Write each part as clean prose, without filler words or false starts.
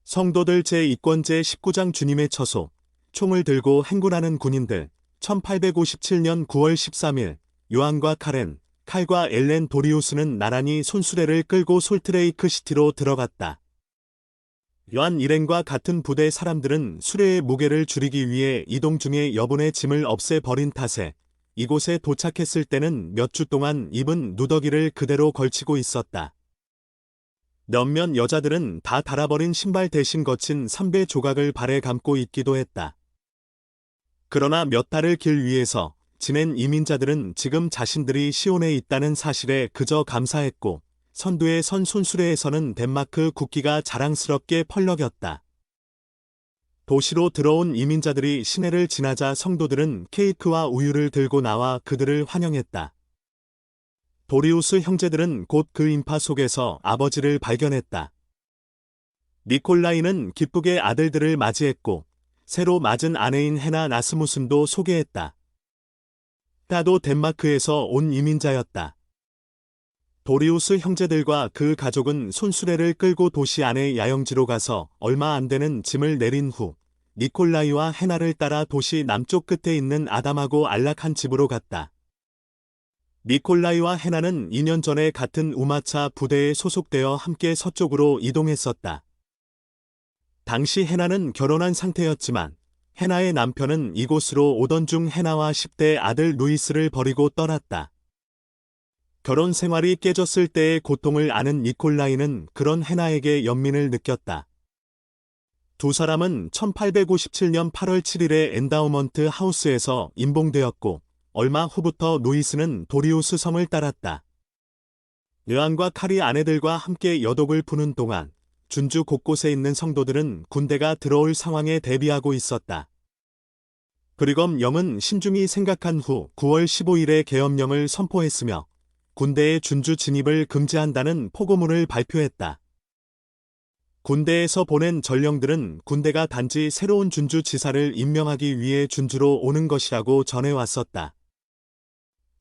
성도들 제2권 제19장 주님의 처소, 총을 들고 행군하는 군인들. 1857년 9월 13일, 요한과 카렌, 칼과 엘렌 도리우스는 나란히 손수레를 끌고 솔트레이크 시티로 들어갔다. 요한 일행과 같은 부대 사람들은 수레의 무게를 줄이기 위해 이동 중에 여분의 짐을 없애버린 탓에 이곳에 도착했을 때는 몇 주 동안 입은 누더기를 그대로 걸치고 있었다. 몇몇 여자들은 다 닳아버린 신발 대신 거친 삼배 조각을 발에 감고 있기도 했다. 그러나 몇 달을 길 위에서 지낸 이민자들은 지금 자신들이 시온에 있다는 사실에 그저 감사했고, 선두에 선 손수레에서는 덴마크 국기가 자랑스럽게 펄럭였다. 도시로 들어온 이민자들이 시내를 지나자 성도들은 케이크와 우유를 들고 나와 그들을 환영했다. 도리우스 형제들은 곧 그 인파 속에서 아버지를 발견했다. 니콜라이는 기쁘게 아들들을 맞이했고, 새로 맞은 아내인 헤나 나스무슨도 소개했다. 따도 덴마크에서 온 이민자였다. 도리우스 형제들과 그 가족은 손수레를 끌고 도시 안의 야영지로 가서 얼마 안 되는 짐을 내린 후 니콜라이와 헤나를 따라 도시 남쪽 끝에 있는 아담하고 안락한 집으로 갔다. 니콜라이와 헤나는 2년 전에 같은 우마차 부대에 소속되어 함께 서쪽으로 이동했었다. 당시 헤나는 결혼한 상태였지만 헤나의 남편은 이곳으로 오던 중 헤나와 10대 아들 루이스를 버리고 떠났다. 결혼 생활이 깨졌을 때의 고통을 아는 니콜라이는 그런 헤나에게 연민을 느꼈다. 두 사람은 1857년 8월 7일에 엔다우먼트 하우스에서 임봉되었고, 얼마 후부터 루이스는 도리우스 성을 따랐다. 요한과 칼이 아내들과 함께 여독을 푸는 동안 준주 곳곳에 있는 성도들은 군대가 들어올 상황에 대비하고 있었다. 브리검 영은 신중히 생각한 후 9월 15일에 계엄령을 선포했으며 군대의 준주 진입을 금지한다는 포고문을 발표했다. 군대에서 보낸 전령들은 군대가 단지 새로운 준주 지사를 임명하기 위해 준주로 오는 것이라고 전해왔었다.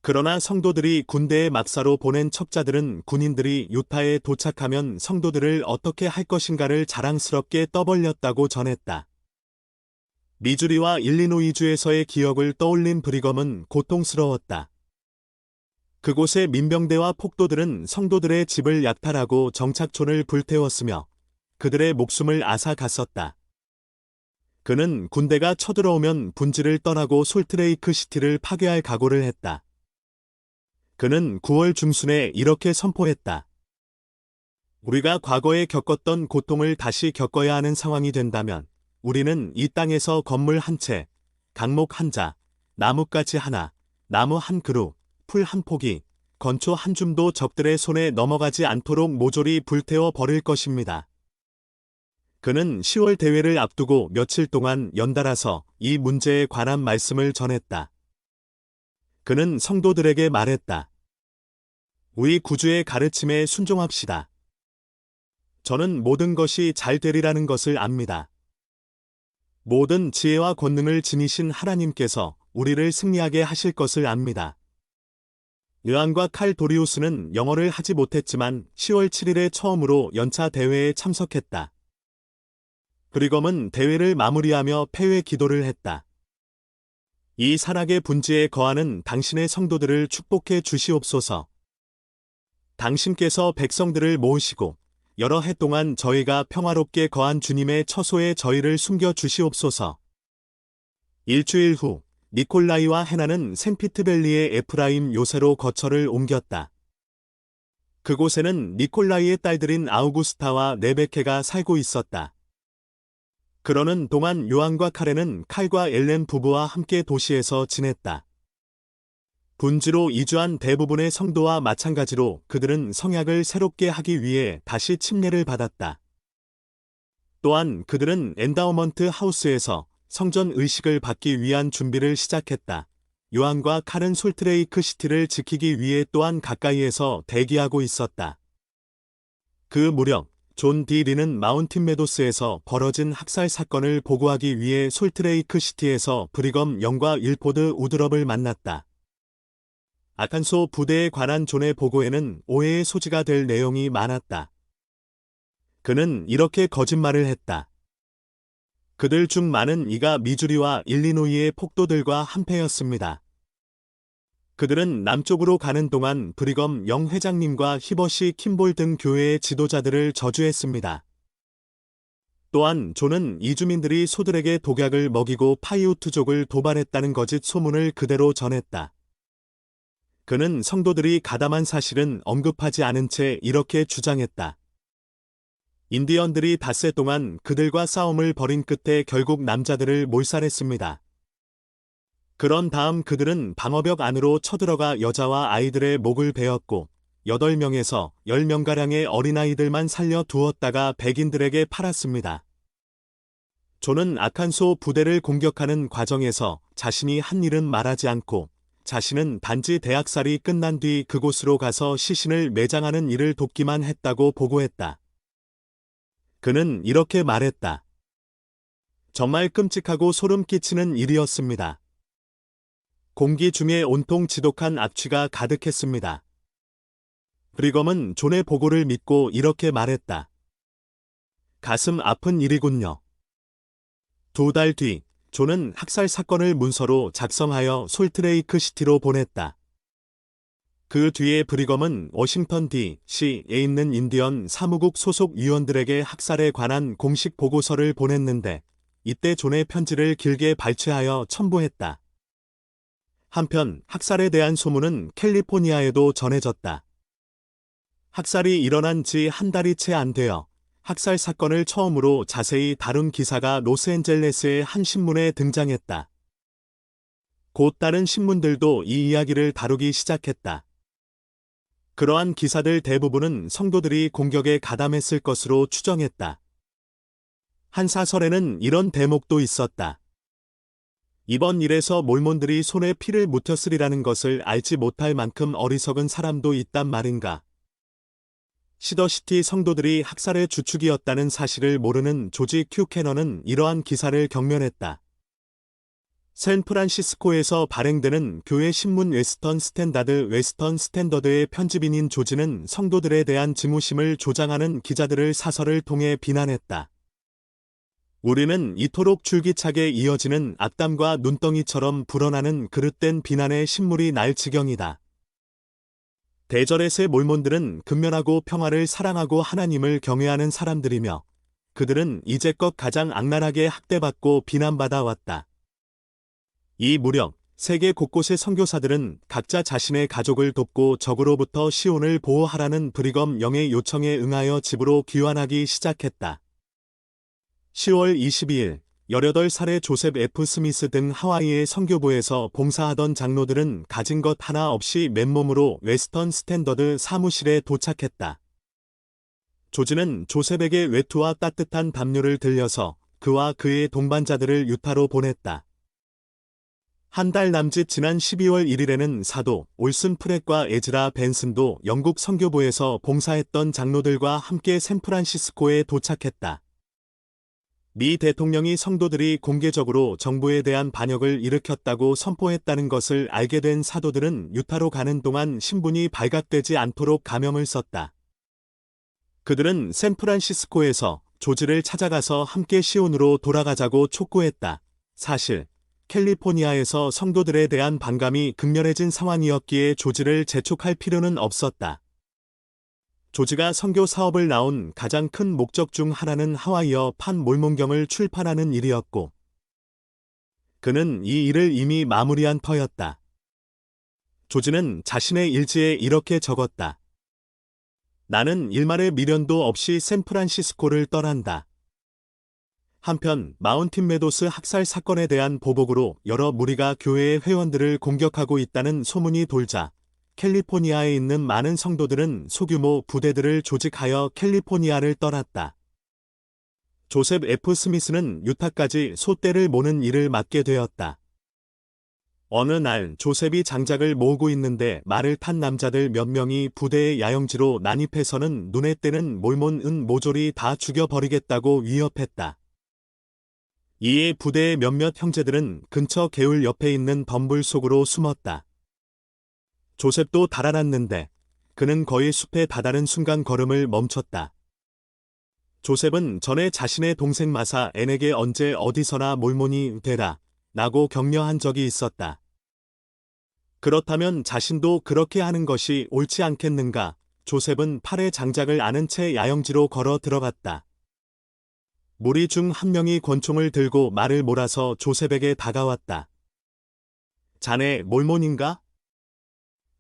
그러나 성도들이 군대에 막사로 보낸 첩자들은 군인들이 유타에 도착하면 성도들을 어떻게 할 것인가를 자랑스럽게 떠벌렸다고 전했다. 미주리와 일리노이주에서의 기억을 떠올린 브리검은 고통스러웠다. 그곳의 민병대와 폭도들은 성도들의 집을 약탈하고 정착촌을 불태웠으며 그들의 목숨을 앗아갔었다. 그는 군대가 쳐들어오면 분지를 떠나고 솔트레이크 시티를 파괴할 각오를 했다. 그는 9월 중순에 이렇게 선포했다. 우리가 과거에 겪었던 고통을 다시 겪어야 하는 상황이 된다면 우리는 이 땅에서 건물 한 채, 강목 한 자, 나뭇가지 하나, 나무 한 그루, 풀 한 포기, 건초 한 줌도 적들의 손에 넘어가지 않도록 모조리 불태워 버릴 것입니다. 그는 10월 대회를 앞두고 며칠 동안 연달아서 이 문제에 관한 말씀을 전했다. 그는 성도들에게 말했다. 우리 구주의 가르침에 순종합시다. 저는 모든 것이 잘 되리라는 것을 압니다. 모든 지혜와 권능을 지니신 하나님께서 우리를 승리하게 하실 것을 압니다. 요한과 칼 도리우스는 영어를 하지 못했지만 10월 7일에 처음으로 연차 대회에 참석했다. 브리검은 대회를 마무리하며 폐회 기도를 했다. 이 산악의 분지에 거하는 당신의 성도들을 축복해 주시옵소서. 당신께서 백성들을 모으시고 여러 해 동안 저희가 평화롭게 거한 주님의 처소에 저희를 숨겨 주시옵소서. 일주일 후 니콜라이와 헤나는 생피트밸리의 에프라임 요새로 거처를 옮겼다. 그곳에는 니콜라이의 딸들인 아우구스타와 레베케가 살고 있었다. 그러는 동안 요한과 카렌은 칼과 엘렌 부부와 함께 도시에서 지냈다. 분지로 이주한 대부분의 성도와 마찬가지로 그들은 성약을 새롭게 하기 위해 다시 침례를 받았다. 또한 그들은 엔다우먼트 하우스에서 성전 의식을 받기 위한 준비를 시작했다. 요한과 칼은 솔트레이크 시티를 지키기 위해 또한 가까이에서 대기하고 있었다. 그 무렵 존 디 리는 마운틴 메도스에서 벌어진 학살 사건을 보고하기 위해 솔트레이크 시티에서 브리검 영과 윌포드 우드럽을 만났다. 아칸소 부대에 관한 존의 보고에는 오해의 소지가 될 내용이 많았다. 그는 이렇게 거짓말을 했다. 그들 중 많은 이가 미주리와 일리노이의 폭도들과 한패였습니다. 그들은 남쪽으로 가는 동안 브리검 영 회장님과 히버시 킴볼 등 교회의 지도자들을 저주했습니다. 또한 존은 이주민들이 소들에게 독약을 먹이고 파이우트족을 도발했다는 거짓 소문을 그대로 전했다. 그는 성도들이 가담한 사실은 언급하지 않은 채 이렇게 주장했다. 인디언들이 닷새 동안 그들과 싸움을 벌인 끝에 결국 남자들을 몰살했습니다. 그런 다음 그들은 방어벽 안으로 쳐들어가 여자와 아이들의 목을 베었고 8명에서 10명가량의 어린아이들만 살려 두었다가 백인들에게 팔았습니다. 존은 아칸소 부대를 공격하는 과정에서 자신이 한 일은 말하지 않고 자신은 단지 대학살이 끝난 뒤 그곳으로 가서 시신을 매장하는 일을 돕기만 했다고 보고했다. 그는 이렇게 말했다. 정말 끔찍하고 소름 끼치는 일이었습니다. 공기 중에 온통 지독한 악취가 가득했습니다. 브리검은 존의 보고를 믿고 이렇게 말했다. 가슴 아픈 일이군요. 2달 뒤, 존은 학살 사건을 문서로 작성하여 솔트레이크 시티로 보냈다. 그 뒤에 브리검은 워싱턴 D.C.에 있는 인디언 사무국 소속 위원들에게 학살에 관한 공식 보고서를 보냈는데 이때 존의 편지를 길게 발췌하여 첨부했다. 한편 학살에 대한 소문은 캘리포니아에도 전해졌다. 학살이 일어난 지 한 달이 채 안 되어 학살 사건을 처음으로 자세히 다룬 기사가 로스앤젤레스의 한 신문에 등장했다. 곧 다른 신문들도 이 이야기를 다루기 시작했다. 그러한 기사들 대부분은 성도들이 공격에 가담했을 것으로 추정했다. 한 사설에는 이런 대목도 있었다. 이번 일에서 몰몬들이 손에 피를 묻혔으리라는 것을 알지 못할 만큼 어리석은 사람도 있단 말인가. 시더시티 성도들이 학살의 주축이었다는 사실을 모르는 조지 큐캐넌은 이러한 기사를 경면했다. 샌프란시스코에서 발행되는 교회 신문 웨스턴 스탠더드의 편집인인 조지는 성도들에 대한 증오심을 조장하는 기자들을 사설을 통해 비난했다. 우리는 이토록 줄기차게 이어지는 악담과 눈덩이처럼 불어나는 그릇된 비난의 신물이 날 지경이다. 대저렛의 몰몬들은 근면하고 평화를 사랑하고 하나님을 경외하는 사람들이며 그들은 이제껏 가장 악랄하게 학대받고 비난받아 왔다. 이 무렵 세계 곳곳의 선교사들은 각자 자신의 가족을 돕고 적으로부터 시온을 보호하라는 브리검 영의 요청에 응하여 집으로 귀환하기 시작했다. 10월 22일 18살의 조셉 F. 스미스 등 하와이의 선교부에서 봉사하던 장로들은 가진 것 하나 없이 맨몸으로 웨스턴 스탠더드 사무실에 도착했다. 조지는 조셉에게 외투와 따뜻한 담요를 들려서 그와 그의 동반자들을 유타로 보냈다. 한 달 남짓 지난 12월 1일에는 사도 올슨 프렛과 에즈라 벤슨도 영국 선교부에서 봉사했던 장로들과 함께 샌프란시스코에 도착했다. 미 대통령이 성도들이 공개적으로 정부에 대한 반역을 일으켰다고 선포했다는 것을 알게 된 사도들은 유타로 가는 동안 신분이 발각되지 않도록 가명을 썼다. 그들은 샌프란시스코에서 조지를 찾아가서 함께 시온으로 돌아가자고 촉구했다. 사실 캘리포니아에서 성도들에 대한 반감이 극렬해진 상황이었기에 조지를 재촉할 필요는 없었다. 조지가 선교 사업을 나온 가장 큰 목적 중 하나는 하와이어 판 몰몬경을 출판하는 일이었고 그는 이 일을 이미 마무리한 터였다. 조지는 자신의 일지에 이렇게 적었다. 나는 일말의 미련도 없이 샌프란시스코를 떠난다. 한편 마운틴 메도스 학살 사건에 대한 보복으로 여러 무리가 교회의 회원들을 공격하고 있다는 소문이 돌자 캘리포니아에 있는 많은 성도들은 소규모 부대들을 조직하여 캘리포니아를 떠났다. 조셉 F. 스미스는 유타까지 소떼를 모는 일을 맡게 되었다. 어느 날 조셉이 장작을 모으고 있는데 말을 탄 남자들 몇 명이 부대의 야영지로 난입해서는 눈에 띄는 몰몬은 모조리 다 죽여버리겠다고 위협했다. 이에 부대의 몇몇 형제들은 근처 개울 옆에 있는 덤불 속으로 숨었다. 조셉도 달아났는데 그는 거의 숲에 다다른 순간 걸음을 멈췄다. 조셉은 전에 자신의 동생 마사 앤에게 언제 어디서나 몰몬이 되라 라고 격려한 적이 있었다. 그렇다면 자신도 그렇게 하는 것이 옳지 않겠는가? 조셉은 팔에 장작을 안은 채 야영지로 걸어 들어갔다. 무리 중 한 명이 권총을 들고 말을 몰아서 조셉에게 다가왔다. 자네 몰몬인가?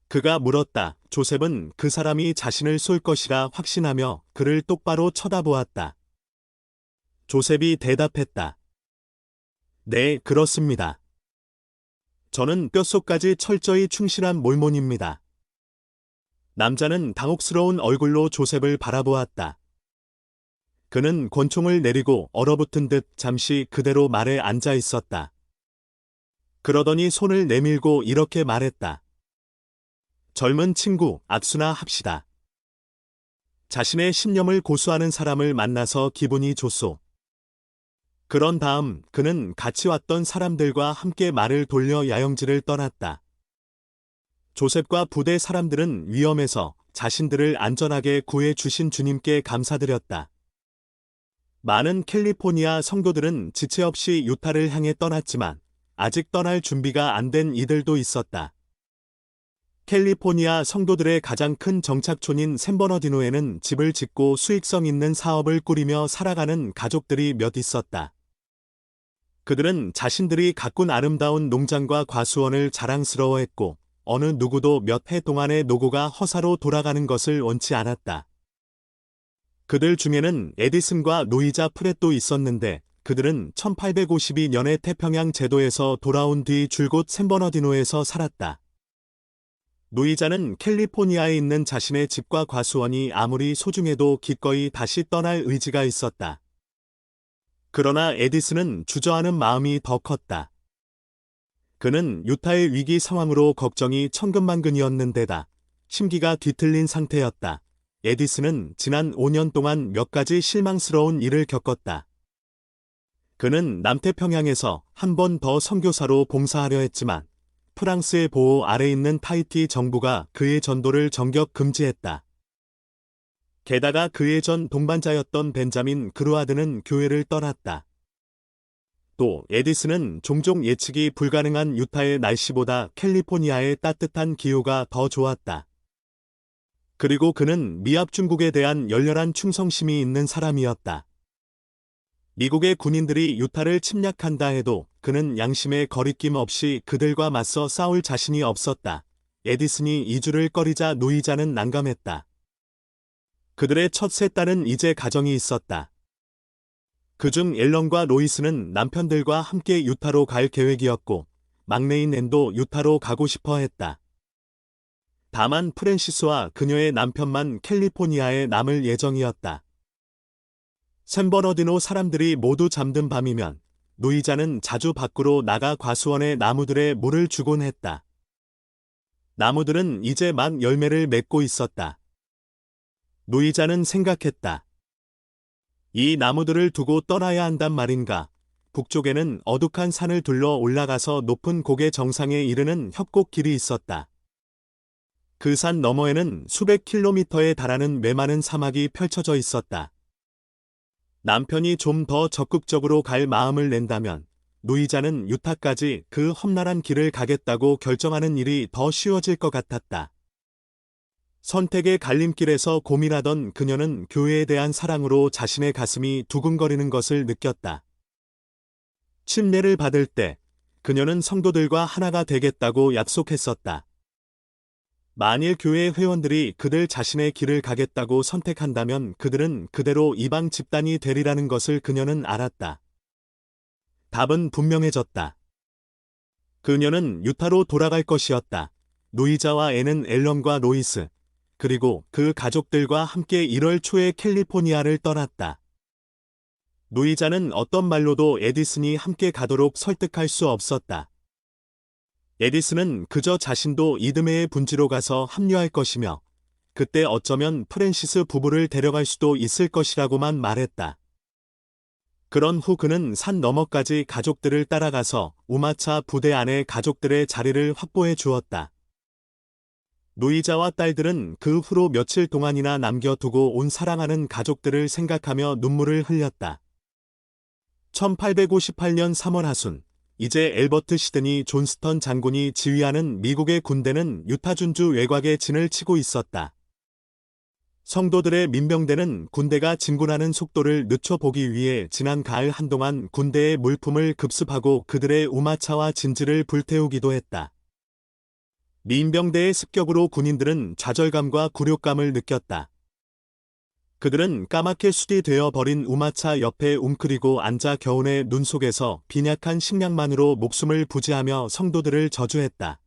그가 물었다. 조셉은 그 사람이 자신을 쏠 것이라 확신하며 그를 똑바로 쳐다보았다. 조셉이 대답했다. 네, 그렇습니다. 저는 뼛속까지 철저히 충실한 몰몬입니다. 남자는 당혹스러운 얼굴로 조셉을 바라보았다. 그는 권총을 내리고 얼어붙은 듯 잠시 그대로 말에 앉아 있었다. 그러더니 손을 내밀고 이렇게 말했다. 젊은 친구, 악수나 합시다. 자신의 신념을 고수하는 사람을 만나서 기분이 좋소. 그런 다음 그는 같이 왔던 사람들과 함께 말을 돌려 야영지를 떠났다. 조셉과 부대 사람들은 위험에서 자신들을 안전하게 구해 주신 주님께 감사드렸다. 많은 캘리포니아 성도들은 지체 없이 유타를 향해 떠났지만 아직 떠날 준비가 안 된 이들도 있었다. 캘리포니아 성도들의 가장 큰 정착촌인 샌버너디노에는 집을 짓고 수익성 있는 사업을 꾸리며 살아가는 가족들이 몇 있었다. 그들은 자신들이 가꾼 아름다운 농장과 과수원을 자랑스러워했고 어느 누구도 몇 해 동안의 노고가 허사로 돌아가는 것을 원치 않았다. 그들 중에는 에디슨과 노이자 프렛도 있었는데 그들은 1852년에 태평양 제도에서 돌아온 뒤 줄곧 샌버너디노에서 살았다. 노이자는 캘리포니아에 있는 자신의 집과 과수원이 아무리 소중해도 기꺼이 다시 떠날 의지가 있었다. 그러나 에디슨은 주저하는 마음이 더 컸다. 그는 유타의 위기 상황으로 걱정이 천근만근이었는데다 심기가 뒤틀린 상태였다. 에디슨은 지난 5년 동안 몇 가지 실망스러운 일을 겪었다. 그는 남태평양에서 한 번 더 선교사로 봉사하려 했지만 프랑스의 보호 아래 있는 타히티 정부가 그의 전도를 정격 금지했다. 게다가 그의 전 동반자였던 벤자민 그루아드는 교회를 떠났다. 또 에디슨은 종종 예측이 불가능한 유타의 날씨보다 캘리포니아의 따뜻한 기후가 더 좋았다. 그리고 그는 미합 중국에 대한 열렬한 충성심이 있는 사람이었다. 미국의 군인들이 유타를 침략한다 해도 그는 양심에 거리낌 없이 그들과 맞서 싸울 자신이 없었다. 에디슨이 이주를 꺼리자 노이자는 난감했다. 그들의 첫 세 딸은 이제 가정이 있었다. 그중 앨런과 로이스는 남편들과 함께 유타로 갈 계획이었고 막내인 앤도 유타로 가고 싶어 했다. 다만 프랜시스와 그녀의 남편만 캘리포니아에 남을 예정이었다. 샌버너디노 사람들이 모두 잠든 밤이면 노이자는 자주 밖으로 나가 과수원의 나무들에 물을 주곤 했다. 나무들은 이제 막 열매를 맺고 있었다. 노이자는 생각했다. 이 나무들을 두고 떠나야 한단 말인가. 북쪽에는 어둑한 산을 둘러 올라가서 높은 고개 정상에 이르는 협곡 길이 있었다. 그 산 너머에는 수백 킬로미터에 달하는 메마른 사막이 펼쳐져 있었다. 남편이 좀 더 적극적으로 갈 마음을 낸다면 노이자는 유타까지 그 험난한 길을 가겠다고 결정하는 일이 더 쉬워질 것 같았다. 선택의 갈림길에서 고민하던 그녀는 교회에 대한 사랑으로 자신의 가슴이 두근거리는 것을 느꼈다. 침례를 받을 때 그녀는 성도들과 하나가 되겠다고 약속했었다. 만일 교회 회원들이 그들 자신의 길을 가겠다고 선택한다면 그들은 그대로 이방 집단이 되리라는 것을 그녀는 알았다. 답은 분명해졌다. 그녀는 유타로 돌아갈 것이었다. 노이자와 애는 앨런과 로이스, 그리고 그 가족들과 함께 1월 초에 캘리포니아를 떠났다. 노이자는 어떤 말로도 에디슨이 함께 가도록 설득할 수 없었다. 에디슨은 그저 자신도 이듬해의 분지로 가서 합류할 것이며 그때 어쩌면 프랜시스 부부를 데려갈 수도 있을 것이라고만 말했다. 그런 후 그는 산 너머까지 가족들을 따라가서 우마차 부대 안에 가족들의 자리를 확보해 주었다. 노이자와 딸들은 그 후로 며칠 동안이나 남겨두고 온 사랑하는 가족들을 생각하며 눈물을 흘렸다. 1858년 3월 하순, 이제 엘버트 시드니 존스턴 장군이 지휘하는 미국의 군대는 유타준주 외곽에 진을 치고 있었다. 성도들의 민병대는 군대가 진군하는 속도를 늦춰보기 위해 지난 가을 한동안 군대의 물품을 급습하고 그들의 우마차와 진지를 불태우기도 했다. 민병대의 습격으로 군인들은 좌절감과 굴욕감을 느꼈다. 그들은 까맣게 숯이 되어 버린 우마차 옆에 웅크리고 앉아 겨운의 눈 속에서 빈약한 식량만으로 목숨을 부지하며 성도들을 저주했다.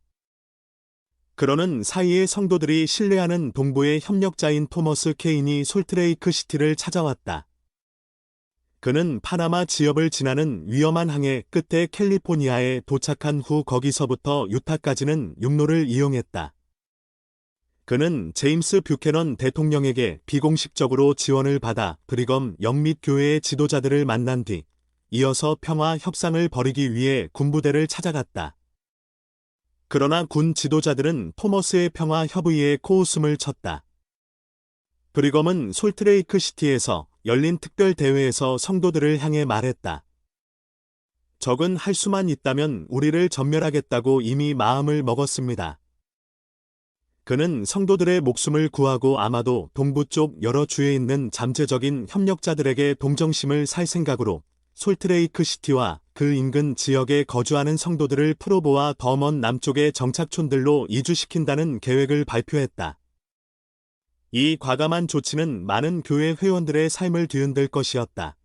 그러는 사이에 성도들이 신뢰하는 동부의 협력자인 토머스 케인이 솔트레이크 시티를 찾아왔다. 그는 파나마 지역을 지나는 위험한 항해 끝에 캘리포니아에 도착한 후 거기서부터 유타까지는 육로를 이용했다. 그는 제임스 뷰캐넌 대통령에게 비공식적으로 지원을 받아 브리검 영 및 교회의 지도자들을 만난 뒤 이어서 평화 협상을 벌이기 위해 군부대를 찾아갔다. 그러나 군 지도자들은 토머스의 평화 협의에 코웃음을 쳤다. 브리검은 솔트레이크 시티에서 열린 특별 대회에서 성도들을 향해 말했다. 적은 할 수만 있다면 우리를 전멸하겠다고 이미 마음을 먹었습니다. 그는 성도들의 목숨을 구하고 아마도 동부 쪽 여러 주에 있는 잠재적인 협력자들에게 동정심을 살 생각으로 솔트레이크 시티와 그 인근 지역에 거주하는 성도들을 프로보와 더 먼 남쪽의 정착촌들로 이주시킨다는 계획을 발표했다. 이 과감한 조치는 많은 교회 회원들의 삶을 뒤흔들 것이었다.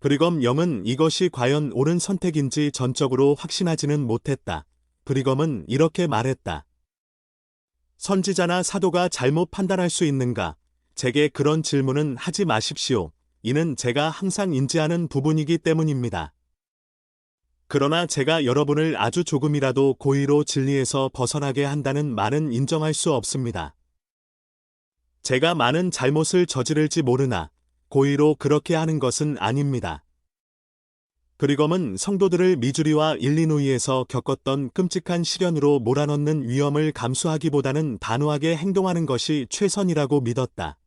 브리검 영은 이것이 과연 옳은 선택인지 전적으로 확신하지는 못했다. 브리검은 이렇게 말했다. 선지자나 사도가 잘못 판단할 수 있는가? 제게 그런 질문은 하지 마십시오. 이는 제가 항상 인지하는 부분이기 때문입니다. 그러나 제가 여러분을 아주 조금이라도 고의로 진리에서 벗어나게 한다는 말은 인정할 수 없습니다. 제가 많은 잘못을 저지를지 모르나 고의로 그렇게 하는 것은 아닙니다. 브리검은 성도들을 미주리와 일리노이에서 겪었던 끔찍한 시련으로 몰아넣는 위험을 감수하기보다는 단호하게 행동하는 것이 최선이라고 믿었다.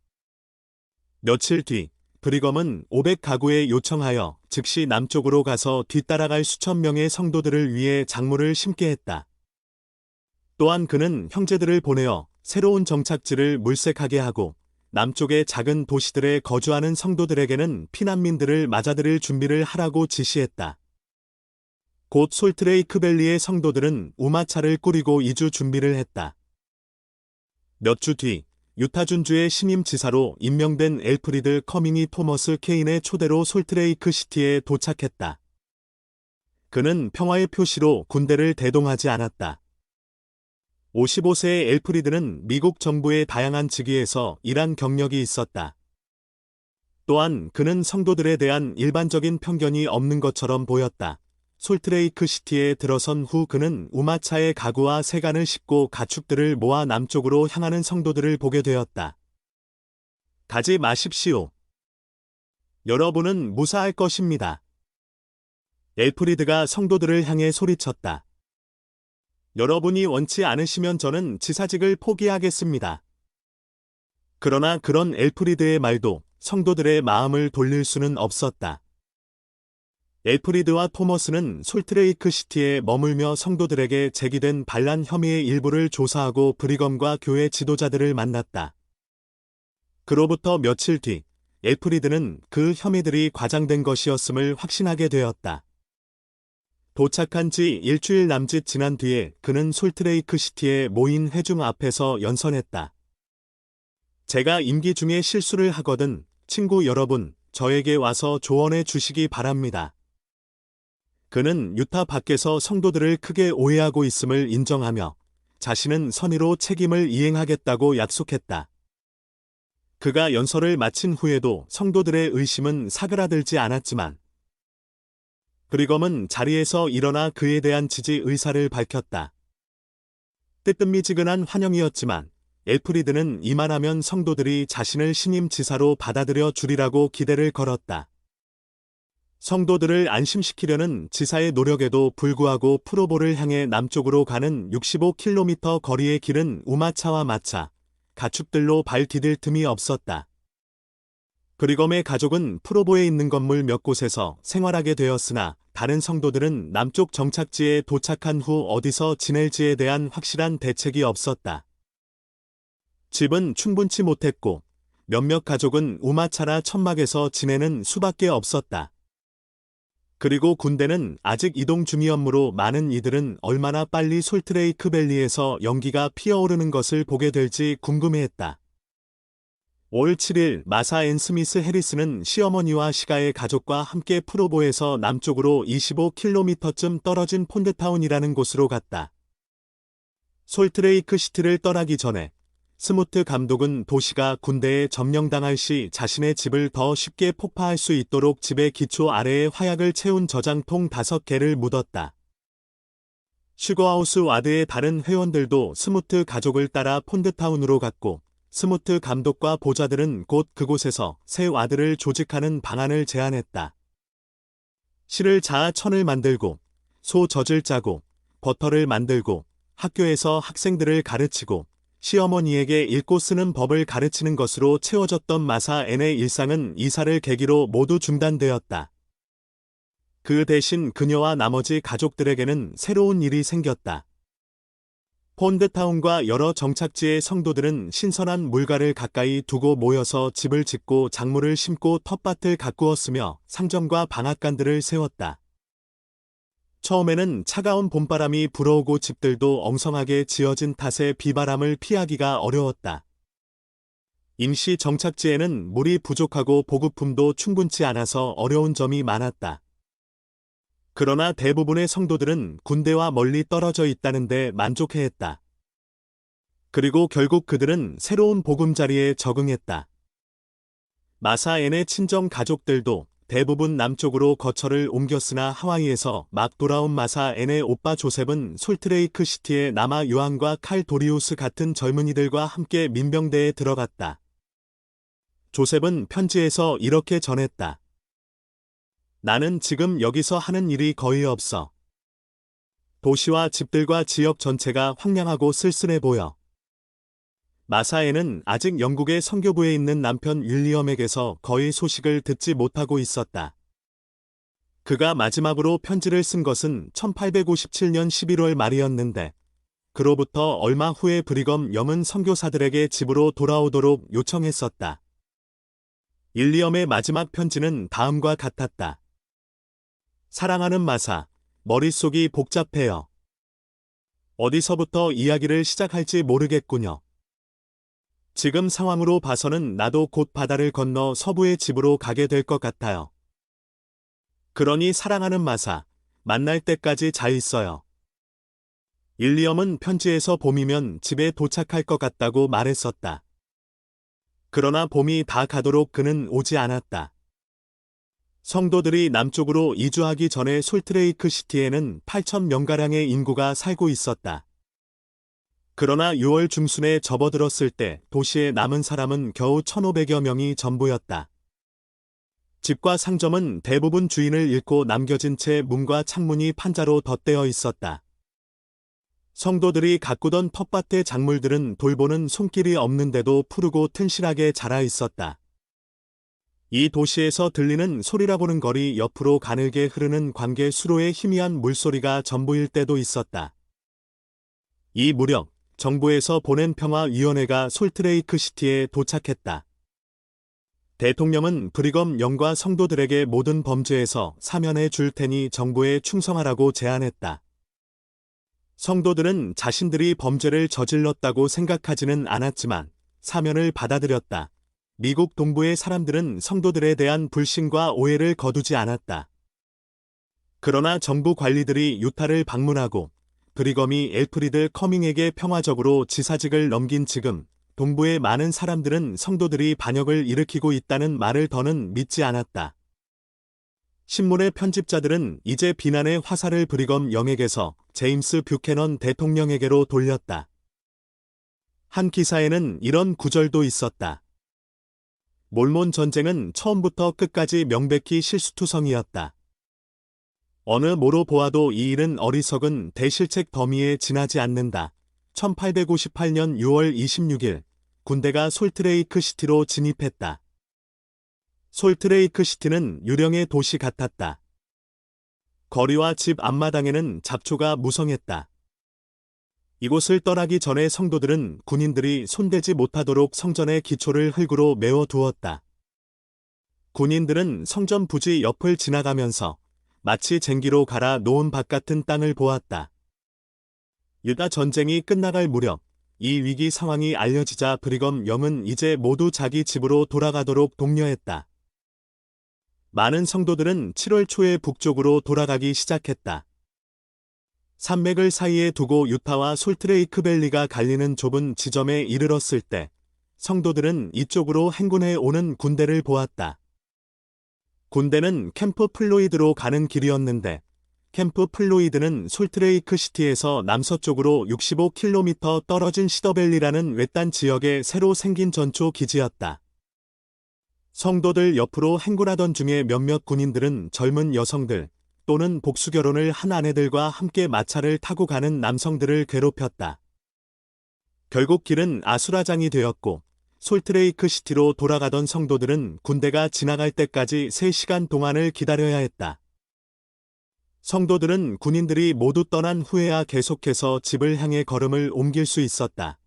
며칠 뒤 브리검은 500가구에 요청하여 즉시 남쪽으로 가서 뒤따라갈 수천 명의 성도들을 위해 작물을 심게 했다. 또한 그는 형제들을 보내어 새로운 정착지를 물색하게 하고 남쪽의 작은 도시들에 거주하는 성도들에게는 피난민들을 맞아들일 준비를 하라고 지시했다. 곧 솔트레이크밸리의 성도들은 우마차를 꾸리고 이주 준비를 했다. 몇 주 뒤 유타준주의 신임 지사로 임명된 엘프리드 커밍이 토머스 케인의 초대로 솔트레이크 시티에 도착했다. 그는 평화의 표시로 군대를 대동하지 않았다. 55세의 엘프리드는 미국 정부의 다양한 직위에서 일한 경력이 있었다. 또한 그는 성도들에 대한 일반적인 편견이 없는 것처럼 보였다. 솔트레이크 시티에 들어선 후 그는 우마차의 가구와 세간을 싣고 가축들을 모아 남쪽으로 향하는 성도들을 보게 되었다. 가지 마십시오. 여러분은 무사할 것입니다. 엘프리드가 성도들을 향해 소리쳤다. 여러분이 원치 않으시면 저는 지사직을 포기하겠습니다. 그러나 그런 엘프리드의 말도 성도들의 마음을 돌릴 수는 없었다. 엘프리드와 토머스는 솔트레이크 시티에 머물며 성도들에게 제기된 반란 혐의의 일부를 조사하고 브리검과 교회 지도자들을 만났다. 그로부터 며칠 뒤 엘프리드는 그 혐의들이 과장된 것이었음을 확신하게 되었다. 도착한 지 일주일 남짓 지난 뒤에 그는 솔트레이크 시티에 모인 회중 앞에서 연설했다. 제가 임기 중에 실수를 하거든 친구 여러분, 저에게 와서 조언해 주시기 바랍니다. 그는 유타 밖에서 성도들을 크게 오해하고 있음을 인정하며 자신은 선의로 책임을 이행하겠다고 약속했다. 그가 연설을 마친 후에도 성도들의 의심은 사그라들지 않았지만 브리검은 자리에서 일어나 그에 대한 지지 의사를 밝혔다. 뜨뜻미지근한 환영이었지만 엘프리드는 이만하면 성도들이 자신을 신임 지사로 받아들여 주리라고 기대를 걸었다. 성도들을 안심시키려는 지사의 노력에도 불구하고 프로보를 향해 남쪽으로 가는 65km 거리의 길은 우마차와 마차, 가축들로 발 디딜 틈이 없었다. 브리검의 가족은 프로보에 있는 건물 몇 곳에서 생활하게 되었으나 다른 성도들은 남쪽 정착지에 도착한 후 어디서 지낼지에 대한 확실한 대책이 없었다. 집은 충분치 못했고 몇몇 가족은 우마차나 천막에서 지내는 수밖에 없었다. 그리고 군대는 아직 이동 중이었으므로 많은 이들은 얼마나 빨리 솔트레이크 밸리에서 연기가 피어오르는 것을 보게 될지 궁금해했다. 올 7일 마사 앤 스미스 해리스는 시어머니와 시가의 가족과 함께 프로보에서 남쪽으로 25km쯤 떨어진 폰드타운이라는 곳으로 갔다. 솔트레이크 시티를 떠나기 전에 스무트 감독은 도시가 군대에 점령당할 시 자신의 집을 더 쉽게 폭파할 수 있도록 집의 기초 아래에 화약을 채운 저장통 5개를 묻었다. 슈거하우스 와드의 다른 회원들도 스무트 가족을 따라 폰드타운으로 갔고 스무트 감독과 보좌들은 곧 그곳에서 새 와드를 조직하는 방안을 제안했다. 실을 자아 천을 만들고 소 젖을 짜고 버터를 만들고 학교에서 학생들을 가르치고 시어머니에게 읽고 쓰는 법을 가르치는 것으로 채워졌던 마사 앤의 일상은 이사를 계기로 모두 중단되었다. 그 대신 그녀와 나머지 가족들에게는 새로운 일이 생겼다. 폰드타운과 여러 정착지의 성도들은 신선한 물가를 가까이 두고 모여서 집을 짓고 작물을 심고 텃밭을 가꾸었으며 상점과 방앗간들을 세웠다. 처음에는 차가운 봄바람이 불어오고 집들도 엉성하게 지어진 탓에 비바람을 피하기가 어려웠다. 임시 정착지에는 물이 부족하고 보급품도 충분치 않아서 어려운 점이 많았다. 그러나 대부분의 성도들은 군대와 멀리 떨어져 있다는 데 만족해했다. 그리고 결국 그들은 새로운 보금자리에 적응했다. 마사 앤의 친정 가족들도 대부분 남쪽으로 거처를 옮겼으나 하와이에서 막 돌아온 마사 앤의 오빠 조셉은 솔트레이크 시티에 남아 요한과 칼 도리우스 같은 젊은이들과 함께 민병대에 들어갔다. 조셉은 편지에서 이렇게 전했다. 나는 지금 여기서 하는 일이 거의 없어. 도시와 집들과 지역 전체가 황량하고 쓸쓸해 보여. 마사에는 아직 영국의 선교부에 있는 남편 윌리엄에게서 거의 소식을 듣지 못하고 있었다. 그가 마지막으로 편지를 쓴 것은 1857년 11월 말이었는데 그로부터 얼마 후에 브리검 염은 선교사들에게 집으로 돌아오도록 요청했었다. 윌리엄의 마지막 편지는 다음과 같았다. 사랑하는 마사, 머릿속이 복잡해요. 어디서부터 이야기를 시작할지 모르겠군요. 지금 상황으로 봐서는 나도 곧 바다를 건너 서부의 집으로 가게 될 것 같아요. 그러니 사랑하는 마사, 만날 때까지 잘 있어요. 윌리엄은 편지에서 봄이면 집에 도착할 것 같다고 말했었다. 그러나 봄이 다 가도록 그는 오지 않았다. 성도들이 남쪽으로 이주하기 전에 솔트레이크 시티에는 8,000명가량의 인구가 살고 있었다. 그러나 6월 중순에 접어들었을 때 도시에 남은 사람은 겨우 1,500여 명이 전부였다. 집과 상점은 대부분 주인을 잃고 남겨진 채 문과 창문이 판자로 덧대어 있었다. 성도들이 가꾸던 텃밭의 작물들은 돌보는 손길이 없는데도 푸르고 튼실하게 자라 있었다. 이 도시에서 들리는 소리라보는 거리 옆으로 가늘게 흐르는 광개 수로의 희미한 물소리가 전부일 때도 있었다. 이 무렵 정부에서 보낸 평화위원회가 솔트레이크 시티에 도착했다. 대통령은 브리검 영과 성도들에게 모든 범죄에서 사면해 줄 테니 정부에 충성하라고 제안했다. 성도들은 자신들이 범죄를 저질렀다고 생각하지는 않았지만 사면을 받아들였다. 미국 동부의 사람들은 성도들에 대한 불신과 오해를 거두지 않았다. 그러나 정부 관리들이 유타를 방문하고 브리검이 엘프리드 커밍에게 평화적으로 지사직을 넘긴 지금 동부의 많은 사람들은 성도들이 반역을 일으키고 있다는 말을 더는 믿지 않았다. 신문의 편집자들은 이제 비난의 화살을 브리검 영에게서 제임스 뷰캐넌 대통령에게로 돌렸다. 한 기사에는 이런 구절도 있었다. 몰몬 전쟁은 처음부터 끝까지 명백히 실수투성이었다. 어느 뭐로 보아도 이 일은 어리석은 대실책 범위에 지나지 않는다. 1858년 6월 26일, 군대가 솔트레이크 시티로 진입했다. 솔트레이크 시티는 유령의 도시 같았다. 거리와 집 앞마당에는 잡초가 무성했다. 이곳을 떠나기 전에 성도들은 군인들이 손대지 못하도록 성전의 기초를 흙으로 메워두었다. 군인들은 성전 부지 옆을 지나가면서 마치 쟁기로 갈아 놓은 밭 같은 땅을 보았다. 유다 전쟁이 끝나갈 무렵 이 위기 상황이 알려지자 브리검 영은 이제 모두 자기 집으로 돌아가도록 독려했다. 많은 성도들은 7월 초에 북쪽으로 돌아가기 시작했다. 산맥을 사이에 두고 유타와 솔트레이크 밸리가 갈리는 좁은 지점에 이르렀을 때 성도들은 이쪽으로 행군해 오는 군대를 보았다. 군대는 캠프 플로이드로 가는 길이었는데 캠프 플로이드는 솔트레이크 시티에서 남서쪽으로 65km 떨어진 시더밸리라는 외딴 지역에 새로 생긴 전초 기지였다. 성도들 옆으로 행군하던 중에 몇몇 군인들은 젊은 여성들 또는 복수결혼을 한 아내들과 함께 마차를 타고 가는 남성들을 괴롭혔다. 결국 길은 아수라장이 되었고 솔트레이크 시티로 돌아가던 성도들은 군대가 지나갈 때까지 3시간 동안을 기다려야 했다. 성도들은 군인들이 모두 떠난 후에야 계속해서 집을 향해 걸음을 옮길 수 있었다.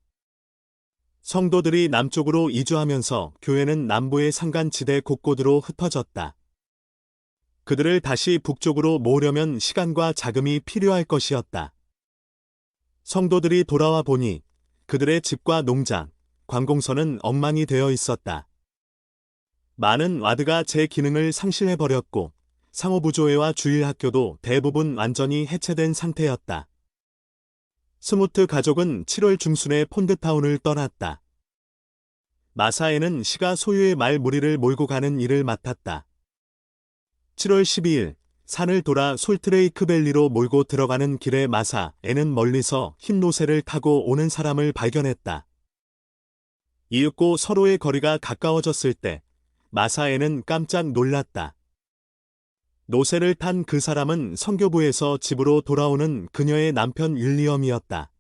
성도들이 남쪽으로 이주하면서 교회는 남부의 산간지대 곳곳으로 흩어졌다. 그들을 다시 북쪽으로 모으려면 시간과 자금이 필요할 것이었다. 성도들이 돌아와 보니 그들의 집과 농장, 관공서는 엉망이 되어 있었다. 많은 와드가 제 기능을 상실해버렸고 상호부조회와 주일학교도 대부분 완전히 해체된 상태였다. 스무트 가족은 7월 중순에 폰드타운을 떠났다. 마사에는 시가 소유의 말 무리를 몰고 가는 일을 맡았다. 7월 12일, 산을 돌아 솔트레이크 밸리로 몰고 들어가는 길에 마사에는 멀리서 흰 노새를 타고 오는 사람을 발견했다. 이윽고 서로의 거리가 가까워졌을 때 마사에는 깜짝 놀랐다. 노새를 탄 그 사람은 선교부에서 집으로 돌아오는 그녀의 남편 윌리엄이었다.